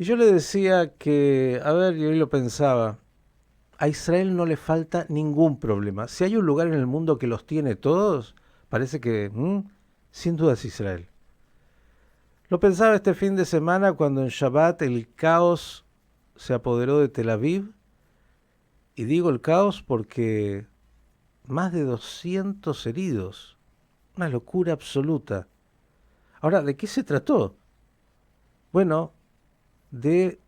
Y yo le decía que, a ver, y hoy lo pensaba, a Israel no le falta ningún problema. Si hay un lugar en el mundo que los tiene todos, parece que, sin duda es Israel. Lo pensaba este fin de semana cuando en Shabbat el caos se apoderó de Tel Aviv. Y digo el caos porque más de 200 heridos. Una locura absoluta. Ahora, ¿de qué se trató? Bueno, de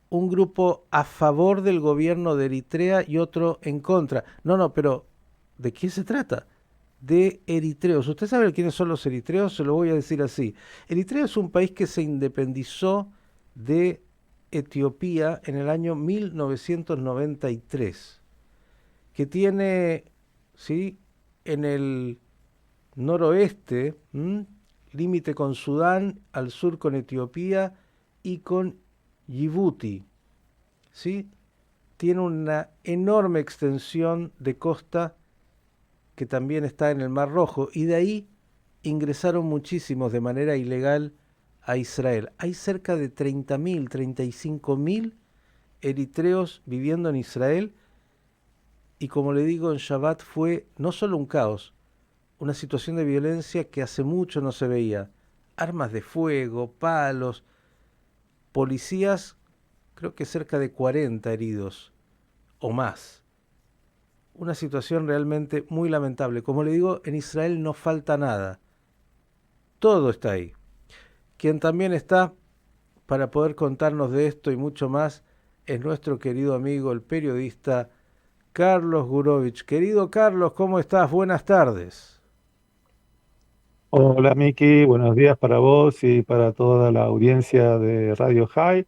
un grupo a favor del gobierno de Eritrea y otro en contra. No, no, pero ¿de qué se trata? De eritreos. ¿Usted sabe quiénes son los eritreos? Se lo voy a decir así. Eritrea es un país que se independizó de Etiopía en el año 1993, que tiene, ¿sí?, en el noroeste, límite con Sudán, al sur con Etiopía y con Djibouti, ¿sí? Tiene una enorme extensión de costa que también está en el Mar Rojo y de ahí ingresaron muchísimos de manera ilegal a Israel. Hay cerca de 30.000, 35.000 eritreos viviendo en Israel y como le digo, en Shabbat fue no solo un caos, una situación de violencia que hace mucho no se veía. Armas de fuego, palos, policías, creo que cerca de 40 heridos o más. Una situación realmente muy lamentable. Como le digo, en Israel no falta nada. Todo está ahí. Quien también está para poder contarnos de esto y mucho más es nuestro querido amigo, el periodista Carlos Gurovich. Querido Carlos, ¿cómo estás? Buenas tardes. Hola Miki, buenos días para vos y para toda la audiencia de Radio High.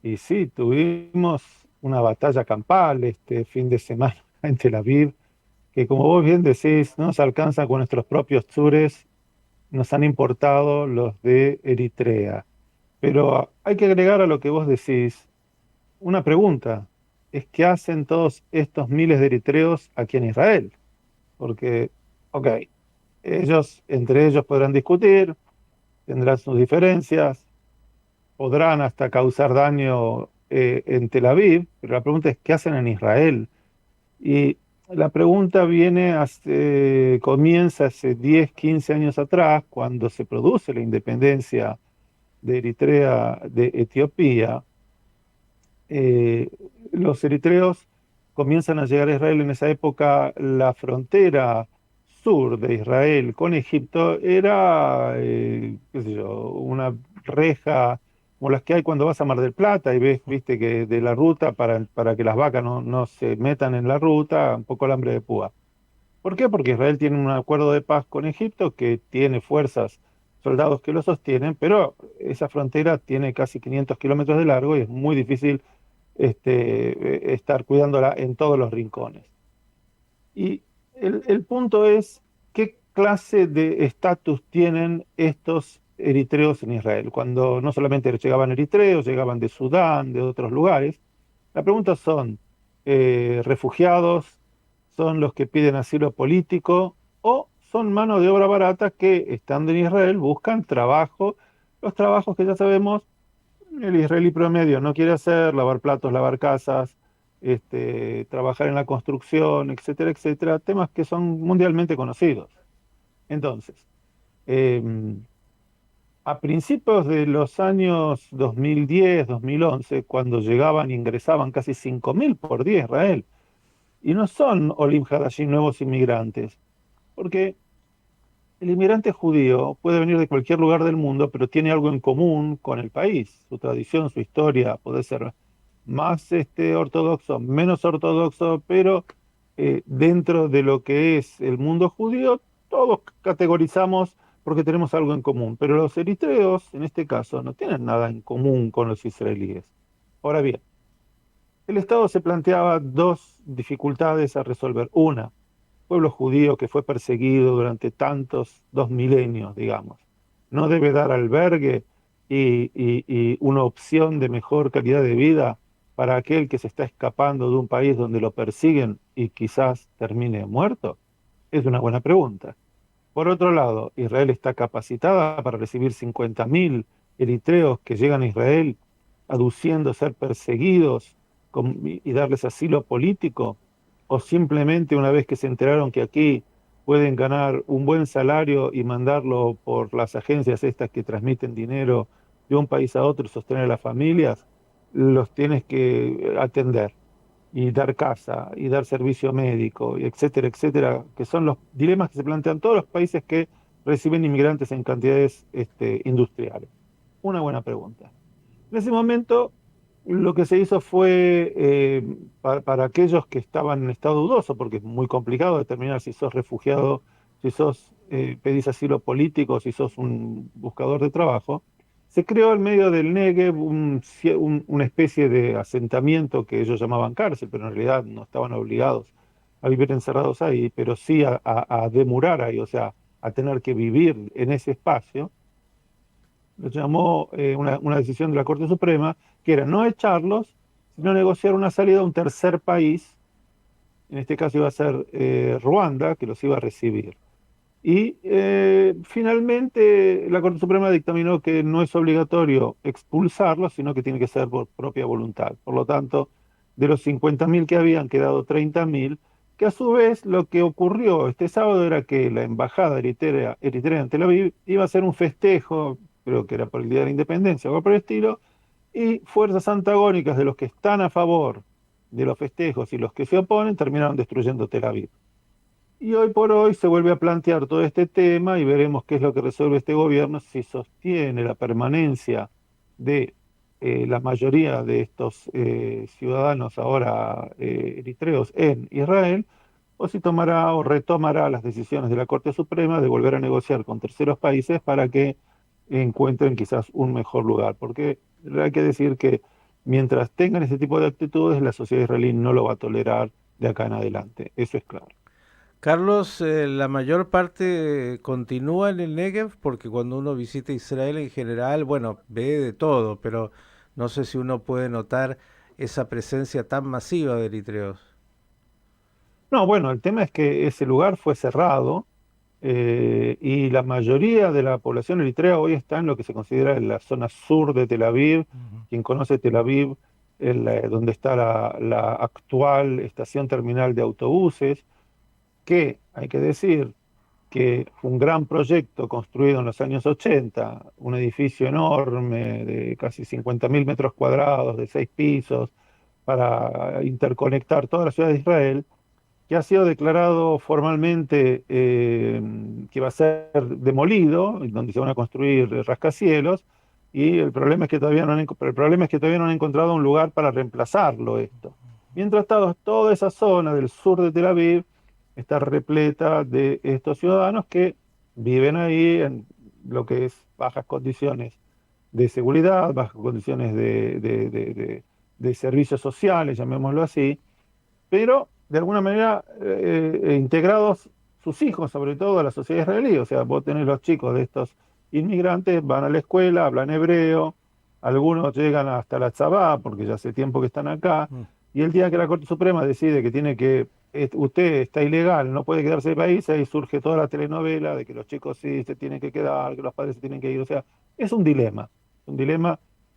Y sí, tuvimos una batalla campal este fin de semana en Tel Aviv, que como vos bien decís, no nos alcanza con nuestros propios tzures, nos han importado los de Eritrea. Pero hay que agregar a lo que vos decís una pregunta, es ¿qué hacen todos estos miles de eritreos aquí en Israel? Porque, ok, ellos entre ellos podrán discutir, tendrán sus diferencias, podrán hasta causar daño en Tel Aviv, pero la pregunta es, ¿qué hacen en Israel? Y la pregunta comienza hace 10, 15 años atrás, cuando se produce la independencia de Eritrea de Etiopía. eh, los eritreos comienzan a llegar a Israel en esa época. La frontera sur de Israel con Egipto era, qué sé yo, una reja como las que hay cuando vas a Mar del Plata y ves, viste, que de la ruta para que las vacas no se metan en la ruta, un poco alambre de púa. ¿Por qué? Porque Israel tiene un acuerdo de paz con Egipto que tiene fuerzas, soldados que lo sostienen, pero esa frontera tiene casi 500 kilómetros de largo y es muy difícil estar cuidándola en todos los rincones. Y el punto es, ¿qué clase de estatus tienen estos eritreos en Israel? Cuando no solamente llegaban eritreos, llegaban de Sudán, de otros lugares. La pregunta son, ¿refugiados? ¿Son los que piden asilo político? ¿O son mano de obra barata que, estando en Israel, buscan trabajo? Los trabajos que ya sabemos el israelí promedio no quiere hacer: lavar platos, lavar casas, trabajar en la construcción, etcétera, etcétera, temas que son mundialmente conocidos. Entonces, eh, a principios de los años 2010, 2011, cuando llegaban e ingresaban casi 5.000 por día a Israel, y no son Olim Hadashim, nuevos inmigrantes, porque el inmigrante judío puede venir de cualquier lugar del mundo, pero tiene algo en común con el país, su tradición, su historia, puede ser más ortodoxo, menos ortodoxo, pero dentro de lo que es el mundo judío, todos categorizamos porque tenemos algo en común. Pero los eritreos, en este caso, no tienen nada en común con los israelíes. Ahora bien, el Estado se planteaba dos dificultades a resolver. Una, pueblo judío que fue perseguido durante tantos, 2 milenios, digamos, no debe dar albergue y una opción de mejor calidad de vida para aquel que se está escapando de un país donde lo persiguen y quizás termine muerto? Es una buena pregunta. Por otro lado, ¿Israel está capacitada para recibir 50.000 eritreos que llegan a Israel aduciendo ser perseguidos y darles asilo político, o simplemente una vez que se enteraron que aquí pueden ganar un buen salario y mandarlo por las agencias estas que transmiten dinero de un país a otro y sostener a las familias, los tienes que atender y dar casa y dar servicio médico, y etcétera, etcétera, que son los dilemas que se plantean todos los países que reciben inmigrantes en cantidades industriales. Una buena pregunta. En ese momento, lo que se hizo fue, para aquellos que estaban en estado dudoso, porque es muy complicado determinar si sos refugiado, si sos, pedís asilo político, si sos un buscador de trabajo, se creó en medio del Negev una especie de asentamiento que ellos llamaban cárcel, pero en realidad no estaban obligados a vivir encerrados ahí, pero sí a demurar ahí, o sea, a tener que vivir en ese espacio. Lo llamó una decisión de la Corte Suprema, que era no echarlos, sino negociar una salida a un tercer país, en este caso iba a ser Ruanda, que los iba a recibir. Y finalmente la Corte Suprema dictaminó que no es obligatorio expulsarlos, sino que tiene que ser por propia voluntad. Por lo tanto, de los 50.000 que habían quedado 30.000, que a su vez lo que ocurrió este sábado era que la embajada eritrea en Tel Aviv iba a hacer un festejo, creo que era por el Día de la Independencia o algo por el estilo, y fuerzas antagónicas de los que están a favor de los festejos y los que se oponen terminaron destruyendo Tel Aviv. Y hoy por hoy se vuelve a plantear todo este tema y veremos qué es lo que resuelve este gobierno, si sostiene la permanencia de la mayoría de estos ciudadanos ahora eritreos en Israel, o si tomará o retomará las decisiones de la Corte Suprema de volver a negociar con terceros países para que encuentren quizás un mejor lugar. Porque hay que decir que mientras tengan ese tipo de actitudes, la sociedad israelí no lo va a tolerar de acá en adelante. Eso es claro. Carlos, la mayor parte continúa en el Negev porque cuando uno visita Israel en general, bueno, ve de todo, pero no sé si uno puede notar esa presencia tan masiva de eritreos. No, bueno, el tema es que ese lugar fue cerrado y la mayoría de la población eritrea hoy está en lo que se considera en la zona sur de Tel Aviv. Ujú. Quien conoce Tel Aviv, donde está la actual estación terminal de autobuses, que hay que decir que fue un gran proyecto construido en los años 80, un edificio enorme de casi 50.000 metros cuadrados, de 6 pisos, para interconectar toda la ciudad de Israel, que ha sido declarado formalmente que va a ser demolido, donde se van a construir rascacielos, y el problema es que todavía no el problema es que todavía no han encontrado un lugar para reemplazarlo esto. Mientras tanto, toda esa zona del sur de Tel Aviv está repleta de estos ciudadanos que viven ahí en lo que es bajas condiciones de seguridad, bajas condiciones de servicios sociales, llamémoslo así, pero de alguna manera integrados sus hijos, sobre todo a la sociedad israelí. O sea, vos tenés los chicos de estos inmigrantes, van a la escuela, hablan hebreo, algunos llegan hasta la tzabá, porque ya hace tiempo que están acá, Mm. y el día que la Corte Suprema decide que tiene que, usted está ilegal, no puede quedarse en el país, ahí surge toda la telenovela de que los chicos sí se tienen que quedar, que los padres se tienen que ir. O sea, es un dilema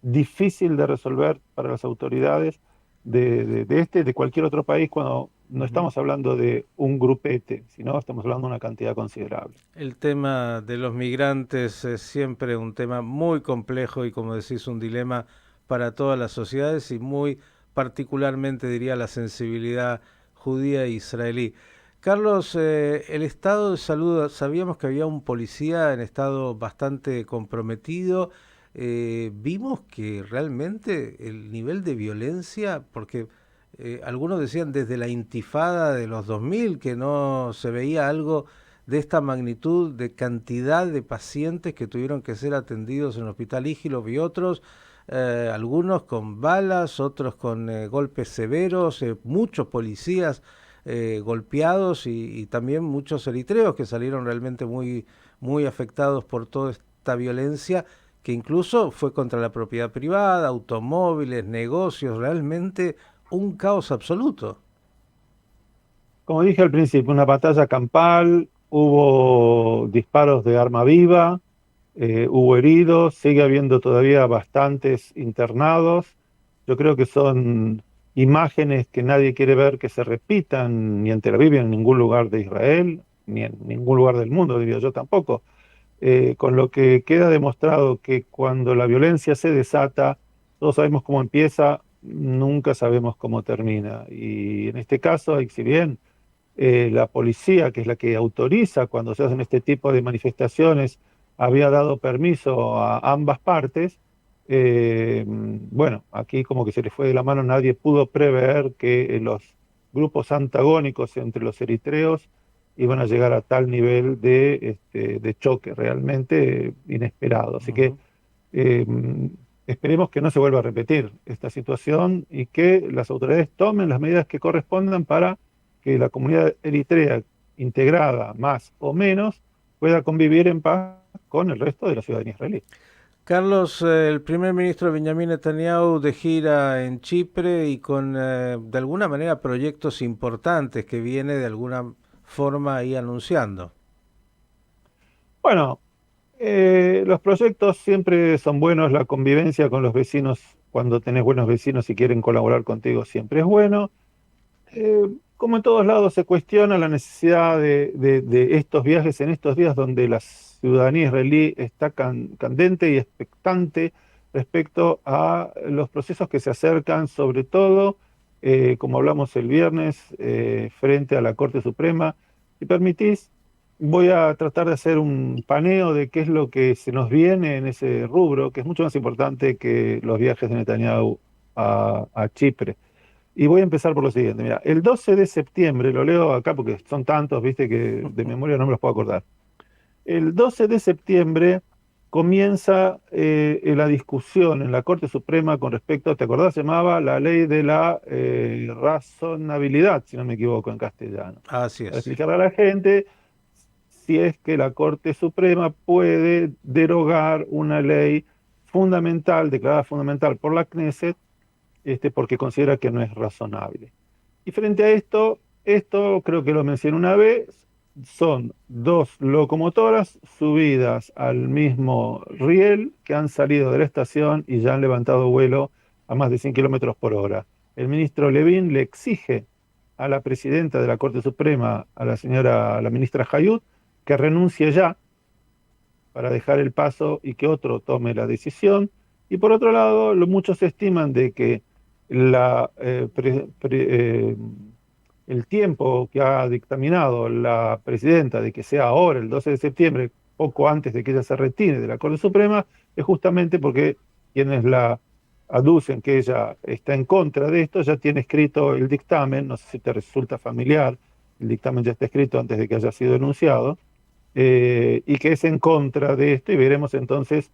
difícil de resolver para las autoridades de cualquier otro país, cuando no Ujú. estamos hablando de un grupete, sino estamos hablando de una cantidad considerable. El tema de los migrantes es siempre un tema muy complejo y, como decís, un dilema para todas las sociedades y muy particularmente, diría, la sensibilidad judía e israelí. Carlos, el estado de salud, sabíamos que había un policía en estado bastante comprometido. Vimos que realmente el nivel de violencia, porque algunos decían desde la intifada de los 2000 que no se veía algo de esta magnitud de cantidad de pacientes que tuvieron que ser atendidos en el hospital Ígilo y otros, algunos con balas, otros con golpes severos, muchos policías golpeados y también muchos eritreos que salieron realmente muy afectados por toda esta violencia que incluso fue contra la propiedad privada, automóviles, negocios, realmente un caos absoluto. Como dije al principio, una batalla campal, hubo disparos de arma viva, hubo heridos, sigue habiendo todavía bastantes internados. Yo creo que son imágenes que nadie quiere ver que se repitan ni en Tel Aviv, ni en ningún lugar de Israel, ni en ningún lugar del mundo, diría yo tampoco. Con lo que queda demostrado que cuando la violencia se desata, todos sabemos cómo empieza, nunca sabemos cómo termina. Y en este caso, si bien la policía, que es la que autoriza cuando se hacen este tipo de manifestaciones, había dado permiso a ambas partes, bueno, aquí como que se le fue de la mano, nadie pudo prever que los grupos antagónicos entre los eritreos iban a llegar a tal nivel de choque realmente inesperado. Así que Ujú. eh, esperemos que no se vuelva a repetir esta situación y que las autoridades tomen las medidas que correspondan para que la comunidad eritrea, integrada más o menos, pueda convivir en paz con el resto de la ciudadanía israelí. Carlos, el primer ministro Benjamin Netanyahu de gira en Chipre y con de alguna manera proyectos importantes que viene de alguna forma ahí anunciando. Bueno, los proyectos siempre son buenos, la convivencia con los vecinos, cuando tenés buenos vecinos y quieren colaborar contigo, siempre es bueno. Como en todos lados se cuestiona la necesidad de estos viajes en estos días donde la ciudadanía israelí está candente y expectante respecto a los procesos que se acercan, sobre todo, como hablamos el viernes, frente a la Corte Suprema. Si permitís, voy a tratar de hacer un paneo de qué es lo que se nos viene en ese rubro, que es mucho más importante que los viajes de Netanyahu a Chipre. Y voy a empezar por lo siguiente. Mira, el 12 de septiembre, lo leo acá porque son tantos, viste, que de memoria no me los puedo acordar. El 12 de septiembre comienza la discusión en la Corte Suprema con respecto, ¿te acordás? Se llamaba la ley de la razonabilidad, si no me equivoco en castellano. Así Para es. explicarle a la gente si es que la Corte Suprema puede derogar una ley fundamental, declarada fundamental por la Knesset, porque considera que no es razonable. Y frente a esto creo que lo mencioné una vez, son dos locomotoras subidas al mismo riel que han salido de la estación y ya han levantado vuelo a más de 100 kilómetros por hora. El ministro Levin le exige a la presidenta de la Corte Suprema, a la ministra Hayut, que renuncie ya para dejar el paso y que otro tome la decisión. Y por otro lado, muchos estiman de que la, el tiempo que ha dictaminado la presidenta de que sea ahora, el 12 de septiembre, poco antes de que ella se retire de la Corte Suprema, es justamente porque quienes la aducen que ella está en contra de esto, ya tiene escrito el dictamen, no sé si te resulta familiar, el dictamen ya está escrito antes de que haya sido enunciado, y que es en contra de esto, y veremos entonces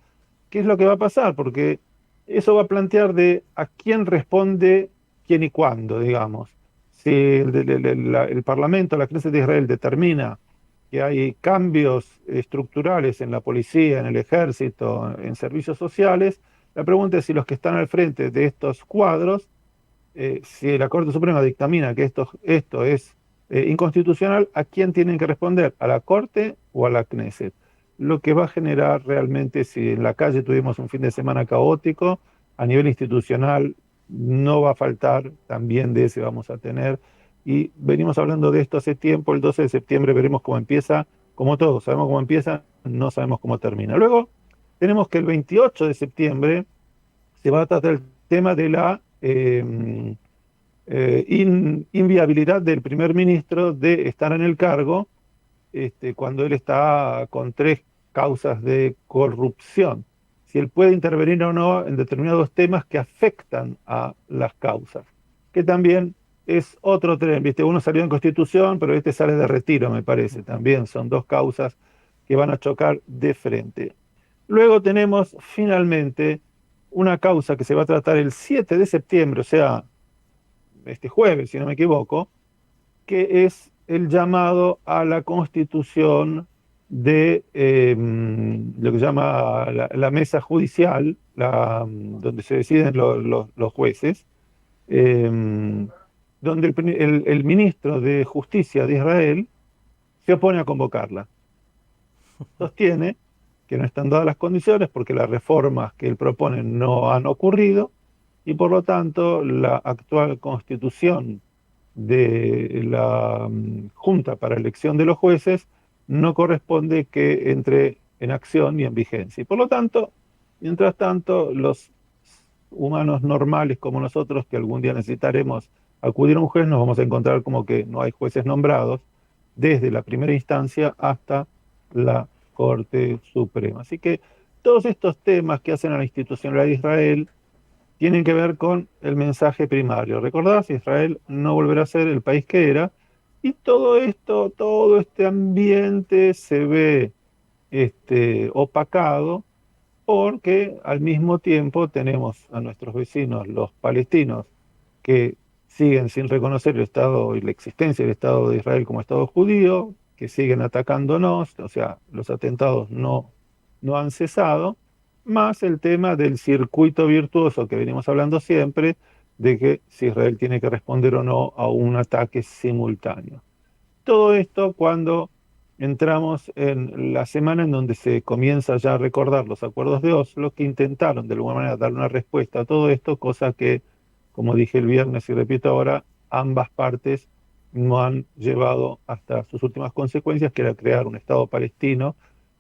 qué es lo que va a pasar, porque eso va a plantear de a quién responde quién y cuándo, digamos. Si el Parlamento, la Knesset de Israel determina que hay cambios estructurales en la policía, en el ejército, en servicios sociales, la pregunta es si los que están al frente de estos cuadros, si la Corte Suprema dictamina que esto es inconstitucional, ¿a quién tienen que responder? ¿A la Corte o a la Knesset? Lo que va a generar realmente, si en la calle tuvimos un fin de semana caótico, a nivel institucional no va a faltar, también de ese vamos a tener. Y venimos hablando de esto hace tiempo, el 12 de septiembre veremos cómo empieza, como todo, sabemos cómo empieza, no sabemos cómo termina. Luego tenemos que el 28 de septiembre se va a tratar el tema de la inviabilidad del primer ministro de estar en el cargo cuando él está con tres causas de corrupción. Si él puede intervenir o no en determinados temas que afectan a las causas, que también es otro tren, ¿viste? Uno salió en Constitución, pero este sale de retiro, me parece. También son dos causas que van a chocar de frente. Luego tenemos finalmente una causa que se va a tratar el 7 de septiembre, o sea, este jueves, si no me equivoco, que es el llamado a la constitución de lo que se llama la mesa judicial, donde se deciden los jueces, eh, donde el ministro de Justicia de Israel se opone a convocarla. Sostiene que no están dadas las condiciones porque las reformas que él propone no han ocurrido y por lo tanto la actual constitución de la Junta para Elección de los Jueces no corresponde que entre en acción y en vigencia. Y por lo tanto, mientras tanto, los humanos normales como nosotros, que algún día necesitaremos acudir a un juez, nos vamos a encontrar como que no hay jueces nombrados desde la primera instancia hasta la Corte Suprema. Así que todos estos temas que hacen a la institucionalidad de Israel tienen que ver con el mensaje primario. ¿Recordás? Israel no volverá a ser el país que era. Y todo esto, todo este ambiente se ve opacado porque al mismo tiempo tenemos a nuestros vecinos, los palestinos, que siguen sin reconocer el Estado y la existencia del Estado de Israel como Estado judío, que siguen atacándonos, o sea, los atentados no han cesado, más el tema del circuito virtuoso que venimos hablando siempre, de que si Israel tiene que responder o no a un ataque simultáneo. Todo esto cuando entramos en la semana en donde se comienza ya a recordar los acuerdos de Oslo que intentaron de alguna manera dar una respuesta a todo esto, cosa que, como dije el viernes y repito ahora, ambas partes no han llevado hasta sus últimas consecuencias, que era crear un Estado palestino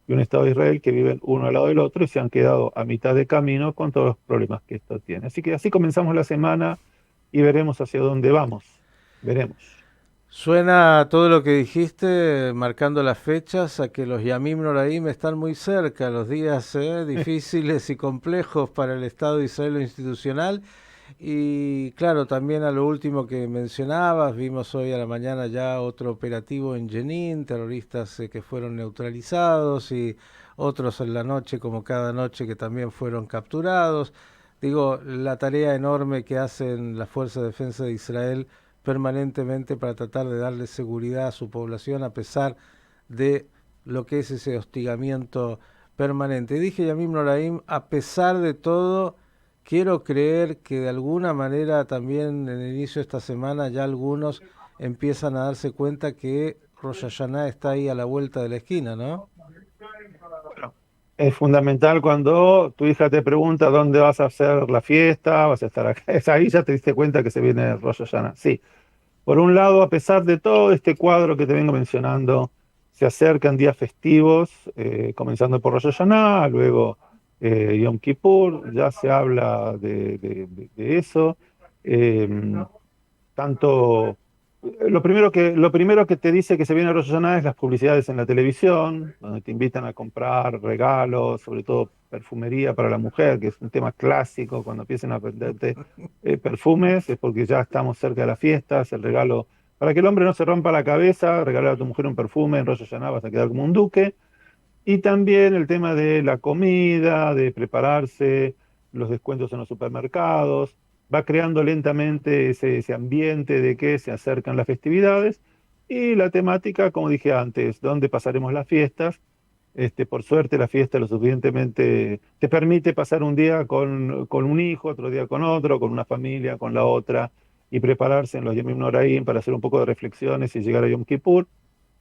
y un Estado de Israel que viven uno al lado del otro y se han quedado a mitad de camino con todos los problemas que esto tiene. Así que así comenzamos la semana y veremos hacia dónde vamos. Veremos. Suena todo lo que dijiste, marcando las fechas, a que los Yamim Noraim están muy cerca, los días difíciles y complejos para el Estado de Israel institucional. Y claro, también a lo último que mencionabas, vimos hoy a la mañana ya otro operativo en Jenin, terroristas que fueron neutralizados y otros en la noche, como cada noche, que también fueron capturados. Digo, la tarea enorme que hacen las Fuerzas de Defensa de Israel permanentemente para tratar de darle seguridad a su población a pesar de lo que es ese hostigamiento permanente. Y dije Yamim Noraim, a pesar de todo, quiero creer que de alguna manera también en el inicio de esta semana ya algunos empiezan a darse cuenta que Rosh Hashanah está ahí a la vuelta de la esquina, ¿no? Bueno, es fundamental cuando tu hija te pregunta dónde vas a hacer la fiesta, vas a estar acá. Es ahí ya te diste cuenta que se viene Rosh Hashanah. Sí, por un lado, a pesar de todo este cuadro que te vengo mencionando, se acercan días festivos, comenzando por Rosh Hashanah, luego Yom Kippur, ya se habla de eso. Eh, tanto lo primero que te dice que se viene Rosh Hashanah es las publicidades en la televisión, donde te invitan a comprar regalos, sobre todo perfumería para la mujer, que es un tema clásico, cuando empiecen a venderte perfumes, es porque ya estamos cerca de las fiestas, el regalo, para que el hombre no se rompa la cabeza, regalar a tu mujer un perfume, en Rosh Hashanah vas a quedar como un duque, y también el tema de la comida, de prepararse, los descuentos en los supermercados, va creando lentamente ese ambiente de que se acercan las festividades y la temática, como dije antes, dónde pasaremos las fiestas. Por suerte la fiesta lo suficientemente te permite pasar un día con un hijo, otro día con otro, con una familia, con la otra, y prepararse en los Yemim Noraim para hacer un poco de reflexiones y llegar a Yom Kippur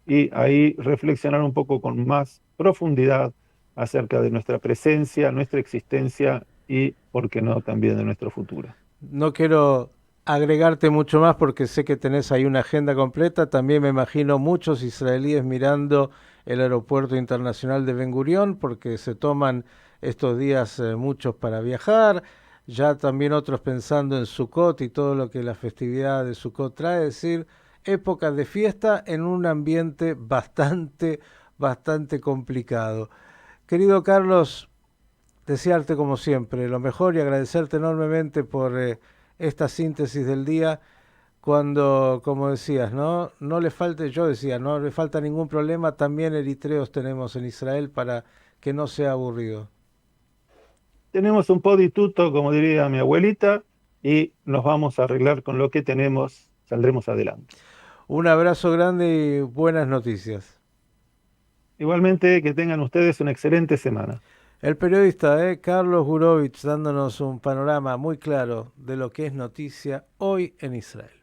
y ahí reflexionar un poco con más profundidad acerca de nuestra presencia, nuestra existencia y, por qué no, también de nuestro futuro. No quiero agregarte mucho más porque sé que tenés ahí una agenda completa. También me imagino muchos israelíes mirando el aeropuerto internacional de Ben Gurión porque se toman estos días muchos para viajar. Ya también otros pensando en Sukkot y todo lo que la festividad de Sukkot trae, es decir, épocas de fiesta en un ambiente bastante complicado. Querido Carlos, desearte como siempre lo mejor y agradecerte enormemente por esta síntesis del día cuando, como decías, no le falte, yo decía, no le falta ningún problema, también eritreos tenemos en Israel para que no sea aburrido. Tenemos un podituto, como diría mi abuelita, y nos vamos a arreglar con lo que tenemos, saldremos adelante. Un abrazo grande y buenas noticias. Igualmente, que tengan ustedes una excelente semana. El periodista Carlos Gurovich dándonos un panorama muy claro de lo que es noticia hoy en Israel.